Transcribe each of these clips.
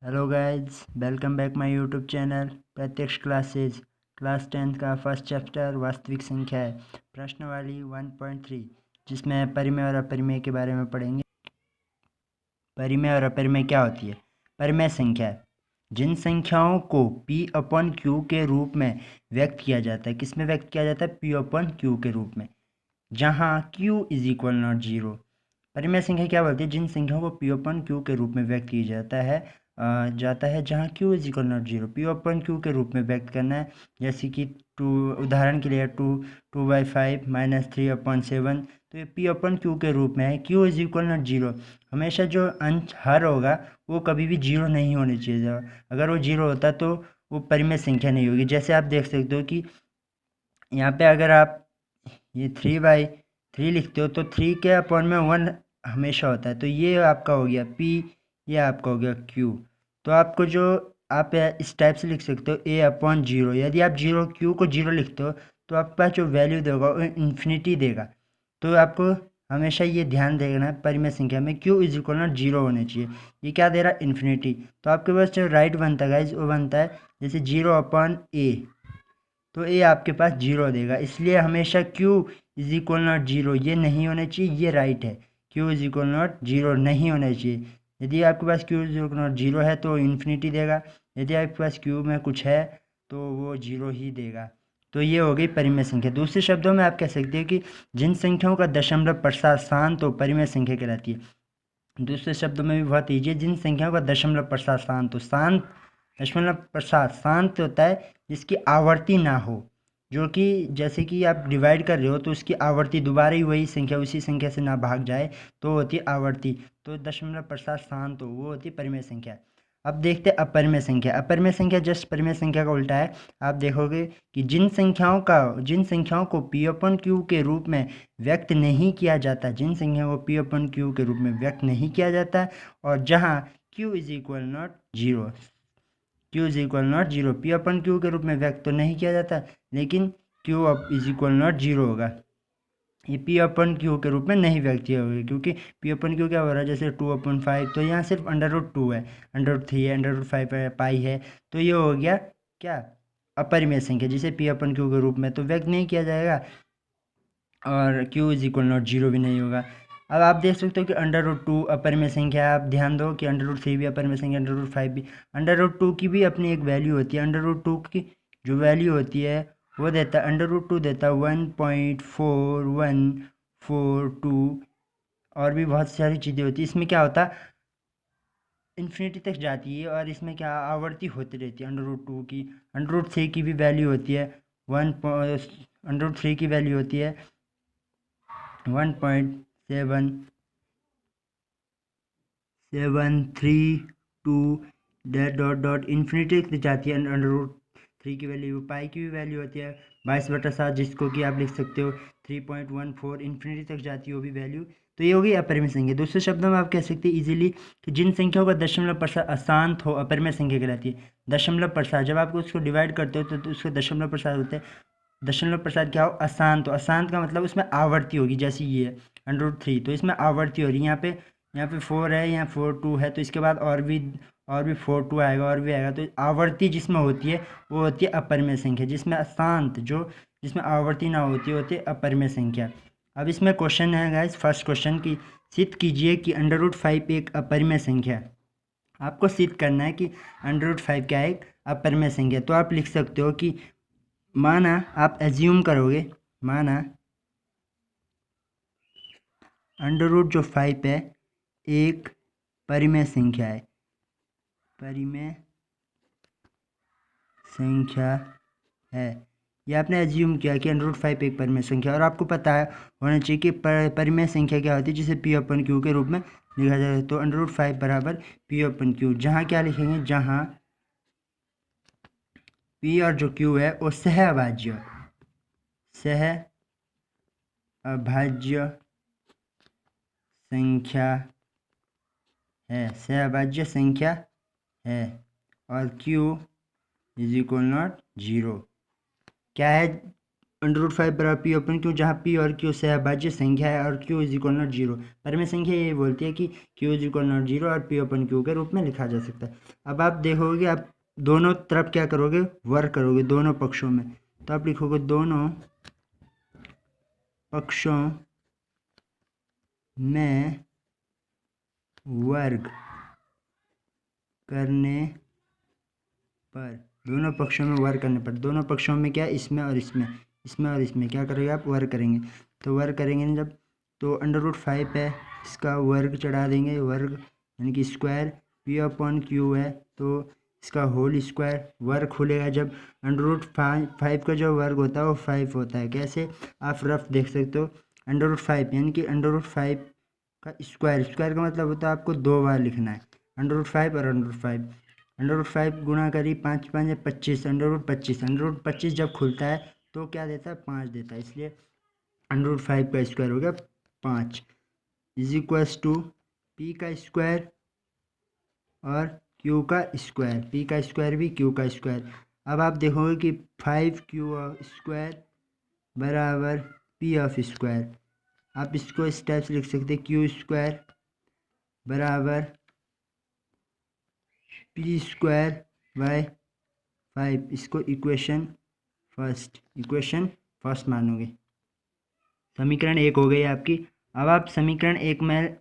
Hello guys, welcome back my YouTube channel प्रत्यक्ष classes. Class 10th का first chapter वास्तविक संख्या है, प्रश्नावली 1.3, जिसमें परिमेय और अपरिमेय के बारे में पढ़ेंगे। परिमेय और अपरिमेय क्या होती है? परिमेय संख्या जिन संख्याओं को p अपॉन q के रूप में व्यक्त किया जाता है। किस में व्यक्त किया जाता है? p अपॉन q के रूप में, जहाँ q is equal not zero. परिमेय संख्या क्या बोलती है? जिन संख्याओं को p अपन q के रूप में व्यक्त किया जाता है जहाँ q is equal not zero. p upon q के रूप में व्यक्त करना है, जैसे कि उदाहरण के लिए 2/5 -3/7। तो ये p अपन q के रूप में है। q is equal not zero. हमेशा जो अंश हर होगा वो कभी भी जीरो नहीं होने चाहिए। अगर वो जीरो होता तो वो परिमेय संख्या नहीं होगी। जैसे आप देख सकते हो कि यहाँ पे अगर आप ये 3/3 लिखते हो तो 3 के अपॉन में 1 हमेशा होता है। तो ये आपका हो गया p, ये आपका हो गया q। तो आपको जो आप इस टाइप से लिख सकते हो a अपॉन जीरो। यदि आप जीरो q को जीरो लिखते हो तो आपके पास जो वैल्यू देगा वो इन्फिनिटी देगा। तो आपको हमेशा ये ध्यान देना है, परिमेय संख्या में q is equal not zero होने चाहिए। ये क्या दे रहा है? इन्फिनिटी। तो आपके पास जो राइट बनता है गाइज, वो बनता है जैसे 0 अपॉन a। तो ये आपके पास जीरो देगा, इसलिए हमेशा q is equal not zero ये नहीं होना चाहिए। ये राइट है, q is equal not zero नहीं होना चाहिए। यदि आपके पास q is equal not zero है तो इन्फिनिटी देगा। यदि आपके पास q में कुछ है तो वो जीरो ही देगा। तो ये हो गई परिमेय संख्या। दूसरे शब्दों में आप कह सकते हैं कि जिन संख्याओं का दशमलव प्रसार शांत हो परिमेय संख्या कहलाती है। दूसरे शब्दों में भी बहुत ईजी है, जिन संख्याओं का दशमलव प्रसार शांत हो। दशमलव प्रसार शांत होता है जिसकी आवर्ती ना हो, जो कि जैसे कि आप डिवाइड कर रहे हो तो उसकी आवर्ती दोबारा ही वही संख्या उसी संख्या से ना भाग जाए, तो होती है आवर्ती। तो दशमलव प्रसार शांत हो वो होती है परिमेय संख्या। अब देखते हैं अपरिमेय संख्या। अपरिमेय संख्या जस्ट परिमेय संख्या का उल्टा है। आप देखोगे कि जिन संख्याओं को p अपन q के रूप में व्यक्त नहीं किया जाता, जिन संख्याओं को p अपन q के रूप में व्यक्त नहीं किया जाता, और जहाँ q is equal not zero, q is equal not zero, p upon q के रूप में व्यक्त तो नहीं किया जाता, लेकिन q up is equal not zero होगा। ये p अपन q के रूप में नहीं व्यक्त किया होगा, क्योंकि p अपन q क्या हो रहा है? जैसे 2/5, तो यहाँ सिर्फ √2 है, √3 है, √5 है, पाई है। तो ये हो गया क्या? अपरिमेय संख्या, जिसे p अपन q के रूप में तो व्यक्त नहीं किया जाएगा, और q is equal not zero भी नहीं होगा। अब आप देख सकते हो कि √2 अपरिमेय संख्या है। आप ध्यान दो कि √3 भी अपरिमेय संख्या, √5 भी। √2 की भी अपनी एक वैल्यू होती है। √2 की जो वैल्यू होती है वो देता है, √2 देता है 1.4142। और भी बहुत सारी चीज़ें होती है। इसमें क्या होता है? इन्फिनिटी तक जाती है, और इसमें क्या आवर्ती होती रहती है √2 की। √3 की भी वैल्यू होती है √3 की वैल्यू होती है 1.732 डैट डॉट डॉट इन्फिनिटी तक जाती है। √3 की वैल्यू, पाई की भी वैल्यू होती है 22/7, जिसको कि आप लिख सकते हो 3.14, इन्फिनिटी तक जाती है वो भी वैल्यू। तो ये होगी अपरिमेय संख्या। दूसरे शब्दों में आप कह सकते हैं इजीली कि जिन संख्याओं का दशमलव प्रसार अशांत हो अपरिमेय संख्या कहलाती है। दशमलव प्रसार जब आप उसको डिवाइड करते हो तो उसको दशमलव प्रसार होते हैं। दशमलव प्रसार क्या हो? अशांत। तो अशांत का मतलब उसमें आवर्ती होगी, जैसे ये है √3, तो इसमें आवर्ती हो रही है। यहाँ पे 4 है, यहाँ 4 2 है, तो इसके बाद और भी 4 2 आएगा, और भी आएगा। तो आवर्ती जिसमें होती है वो होती है अपरिमेय संख्या। जिसमें अशांत, जिसमें आवर्ती ना होती होती है अपरिमेय संख्या। अब इसमें क्वेश्चन है गाइस, फर्स्ट क्वेश्चन की सिद्ध कीजिए कि √5 एक अपरिमेय संख्या है। आपको सिद्ध करना है कि √5 क्या है? एक अपरिमेय संख्या। तो आप लिख सकते हो कि माना, आप एज्यूम करोगे, माना √जो 5 है एक परिमेय संख्या है, परिमेय संख्या है। ये आपने एज्यूम किया कि √5 एक परिमेय संख्या, और आपको पता है होना चाहिए कि परिमेय संख्या क्या होती है, जिसे p अपन q के रूप में लिखा जाता है। तो √5 बराबर p अपन q, जहाँ क्या लिखेंगे? जहाँ p और जो q है वो सहअभाज्य संख्या है, सहअभाज्य संख्या है, और q is equal not zero. क्या है? √5 बराबर पी ओपन क्यू, जहाँ पी और क्यू सहभाज्य संख्या है और क्यू इज इक्वल नॉट 0। परिमेय संख्या ये बोलती है कि क्यू इज इक्वल नॉट 0 और पी ओपन क्यू के रूप में लिखा जा सकता है। अब आप देखोगे, आप दोनों तरफ क्या करोगे, वर्ग करोगे दोनों पक्षों में। तो आप लिखोगे दोनों पक्षों में वर्ग करने पर, दोनों पक्षों में वर्ग करने पर, दोनों पक्षों में क्या, इसमें और इसमें, इसमें और इसमें क्या करोगे आप, वर्ग करेंगे। तो वर्ग करेंगे ना जब, तो √5 है, इसका वर्ग चढ़ा देंगे, वर्ग यानी कि स्क्वायर, पी अपॉन क्यू है तो इसका होल स्क्वायर, वर्ग खुलेगा जब, √5 का जो वर्ग होता है वो 5 होता है। कैसे, आप रफ देख सकते हो, √5 यानी कि √5 का स्क्वायर, स्क्वायर का मतलब होता है आपको 2 बार लिखना है, √5 और √5, √5 गुणा करी 5 5 25, √25, √25 जब खुलता है तो क्या देता है, 5 देता है, इसलिए √5 का स्क्वायर हो गया 5 इज इक्वल्स टू पी का स्क्वायर और क्यू का स्क्वायर, पी का स्क्वायर भी क्यू का स्क्वायर। अब आप देखोगे कि 5q स्क्वायर बराबर पी ऑफ स्क्वायर, आप इसको इस टाइप से लिख सकते हैं, क्यू स्क्वायर बराबर पी स्क्वायर बाय 5, इसको इक्वेशन फर्स्ट मानोगे। समीकरण 1 हो गई आपकी। अब आप समीकरण 1 में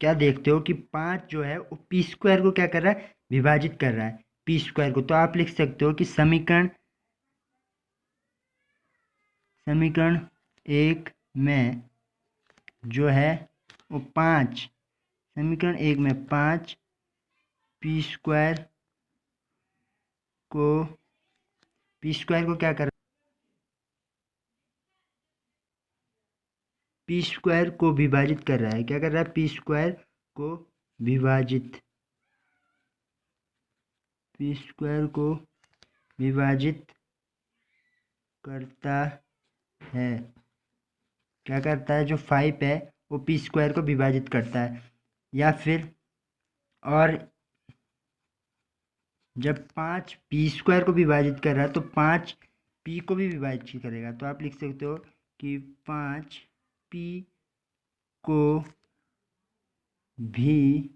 क्या देखते हो कि 5 जो है वो पी स्क्वायर को क्या कर रहा है, विभाजित कर रहा है पी स्क्वायर को। तो आप लिख सकते हो कि समीकरण 1 में जो है वो 5, समीकरण 1 में 5 पी स्क्वायर को क्या कर, पी स्क्वायर को विभाजित कर रहा है, क्या कर रहा है, पी स्क्वायर को विभाजित, पी स्क्वायर को विभाजित करता है। क्या करता है, जो 5 है वो पी स्क्वायर को विभाजित करता है। या फिर और जब 5 पी स्क्वायर को विभाजित कर रहा है तो 5 पी को भी विभाजित करेगा। तो आप लिख सकते हो कि 5 पी को भी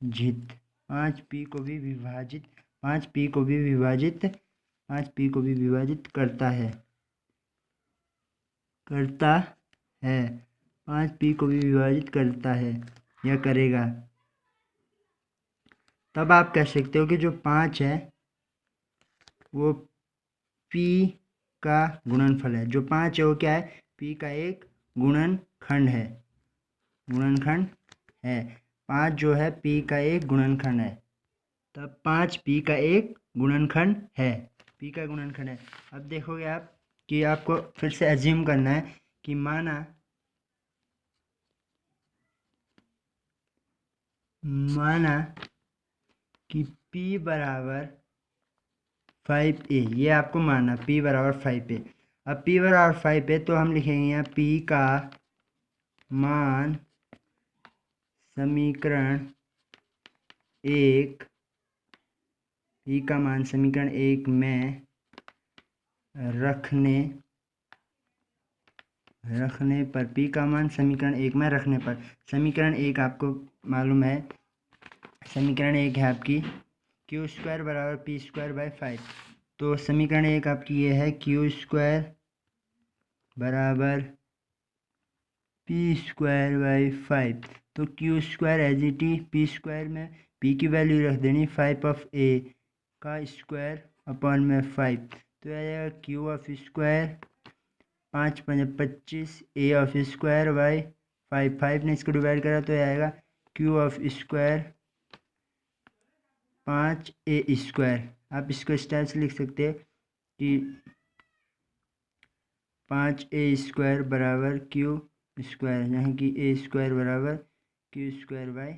विभाजित, 5 पी को भी विभाजित, 5 पी को भी विभाजित, 5 पी को भी विभाजित करता है, 5 पी को भी विभाजित करता है या करेगा। तब आप कह सकते हो कि जो 5 है वो पी का गुणनफल है, जो 5 है वो क्या है, पी का एक गुणनखंड है, 5 जो है पी का एक गुणनखंड है। तब 5 पी का एक गुणनखंड है, पी का गुणनखंड है। अब देखोगे आप कि आपको फिर से एज्यूम करना है कि माना कि p बराबर 5a, ये आपको माना p बराबर 5a। अब p बराबर 5a तो हम लिखेंगे यहाँ p का मान समीकरण 1, p का मान समीकरण 1 में रखने पर, p का मान समीकरण 1 में रखने पर, समीकरण 1 आपको मालूम है, समीकरण 1 है आपकी क्यू स्क्वायर बराबर पी स्क्वायर बाय 5। तो समीकरण 1 आपकी ये है क्यू स्क्वायर बराबर पी स्क्वायर बाई 5। तो Q square as it is P square में पी की वैल्यू रख देनी 5 ऑफ ए का स्क्वायर अपॉन में 5। तो आ जाएगा Q of square 5 5 25 A of square by 5 ने इसको डिवाइड करा तो आएगा Q of square 5a square. आप इसको इस टाइप से लिख सकते हैं कि 5a स्क्वायर बराबर क्यू स्क्वायर, यहाँ कि a स्क्वायर बराबर Q square by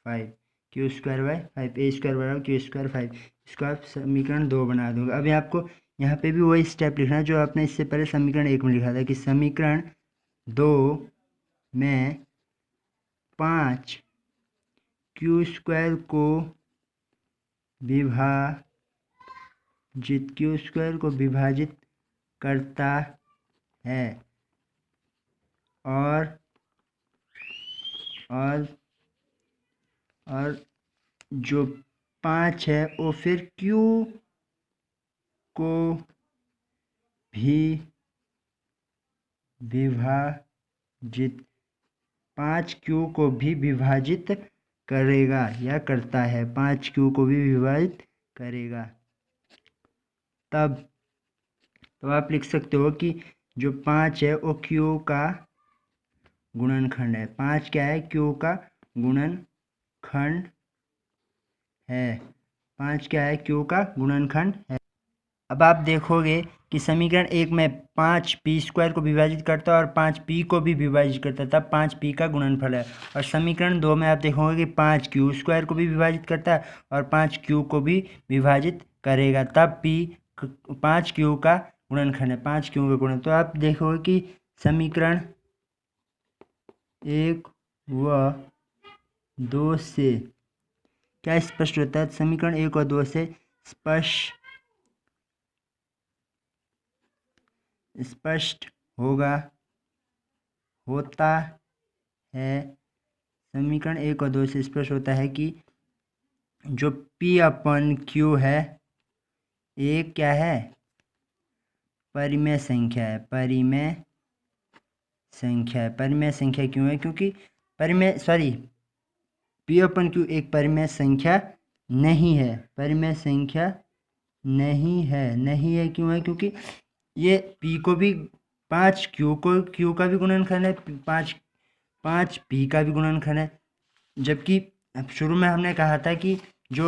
5, Q square by 5, a square बराबर क्यू स्क्वायर 5। इसको आप समीकरण 2 बना दोगे। अभी आपको यहाँ पे भी वही स्टेप लिखना है जो आपने इससे पहले समीकरण 1 में लिखा था कि समीकरण 2 में 5 क्यू स्क्वायर को क्यू स्क्वायर को विभाजित करता है और जो 5 है वो फिर क्यू को भी विभाजित 5 क्यू को भी विभाजित करेगा या करता है, 5 क्यू को भी विभाजित करेगा। तब तो आप लिख सकते हो कि जो 5 है वो क्यू का गुणनखंड है। 5 क्या है? क्यू का गुणनखंड है। 5 क्या है? क्यू का गुणनखंड है। अब आप देखोगे कि समीकरण 1 में 5 पी स्क्वायर को विभाजित करता है और 5 पी को भी विभाजित करता है, तब 5 पी का गुणनफल है। और समीकरण 2 में आप देखोगे कि 5 क्यू स्क्वायर को भी विभाजित करता है और 5 क्यू को भी विभाजित करेगा, तब पी 5 क्यू का गुणनखंड है, 5 क्यू का गुणन। तो आप देखोगे कि समीकरण 1 व 2 से क्या स्पष्ट होता है? समीकरण 1 और 2 से स्पष्ट होता है। समीकरण 1 और 2 से स्पष्ट होता है कि जो P अपन Q है एक क्या है? परिमेय संख्या है। परिमेय संख्या क्यों है? क्योंकि P अपन Q एक परिमेय संख्या नहीं है। परिमेय संख्या नहीं है क्यों है? क्योंकि ये P को भी 5 Q का भी गुणनखंड है, 5 P का भी गुणनखंड है। जबकि शुरू में हमने कहा था कि जो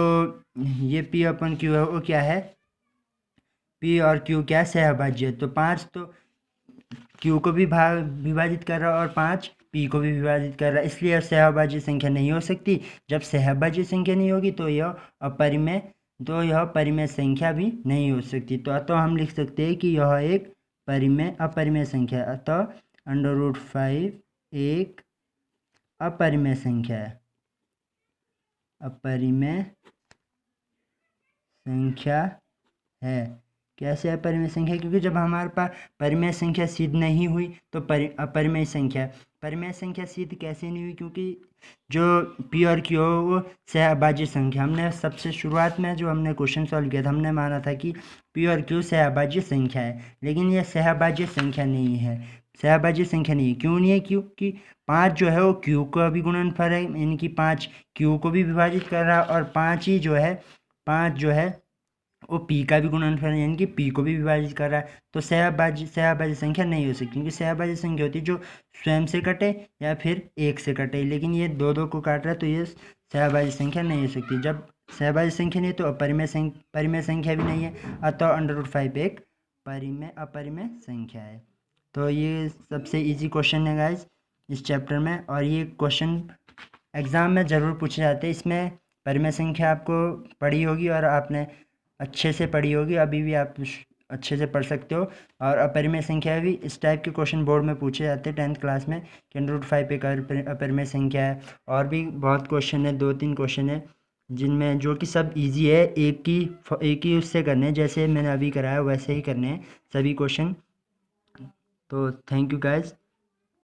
ये P अपन Q है वो क्या है? P और Q क्या सहभाज्य है। तो 5 तो Q को भी विभाजित कर रहा है और 5 P को भी विभाजित कर रहा है, इसलिए सहभाज्य संख्या नहीं हो सकती। जब सहभाज्य संख्या नहीं होगी तो यह परिमेय संख्या भी नहीं हो सकती। तो अतः हम लिख सकते हैं कि यह एक अपरिमेय संख्या है। अतः √5 एक अपरिमेय संख्या है। अपरिमेय संख्या है। कैसे अपरिमेय संख्या? क्योंकि जब हमारे पास परिमेय संख्या सिद्ध नहीं हुई तो अपरिमेय संख्या। परिमेय संख्या सिद्ध कैसे नहीं हुई? क्योंकि जो P और Q वो सहभाज्य संख्या, हमने सबसे शुरुआत में जो हमने क्वेश्चन सॉल्व किया था हमने माना था कि P और Q सहभाज्य संख्या है, लेकिन यह सहभाज्य संख्या नहीं है। क्यों नहीं है? क्योंकि 5 जो है वो Q का भी गुणनफल है, यानी कि 5 Q को भी विभाजित कर रहा है और 5 जो है वो P का भी गुणनफल है, यानी कि P को भी विभाजित कर रहा है। तो सहभाज्य संख्या नहीं हो सकती, क्योंकि सहभाज्य संख्या होती है जो स्वयं से कटे या फिर 1 से कटे, लेकिन ये दो को काट रहा है तो ये सहभाज्य संख्या नहीं हो सकती। जब सहभाज्य संख्या नहीं है तो परिमेय संख्या भी नहीं है। अतः √5 एक अपरिमेय संख्या है। तो ये सबसे इजी क्वेश्चन है गाइज इस चैप्टर में, और ये क्वेश्चन एग्ज़ाम में ज़रूर पूछे जाते हैं। इसमें परिमेय संख्या आपको पढ़ी होगी और आपने अच्छे से पढ़ी होगी, अभी भी आप अच्छे से पढ़ सकते हो। और अपरिमेय संख्या भी इस टाइप के क्वेश्चन बोर्ड में पूछे जाते हैं 10th क्लास में कि √5 एक अपरिमेय संख्या है। और भी बहुत क्वेश्चन है, 2-3 क्वेश्चन है जिनमें जो कि सब इजी है, एक ही उससे करने, जैसे मैंने अभी कराया वैसे ही करने हैं सभी क्वेश्चन। तो थैंक यू गाइज।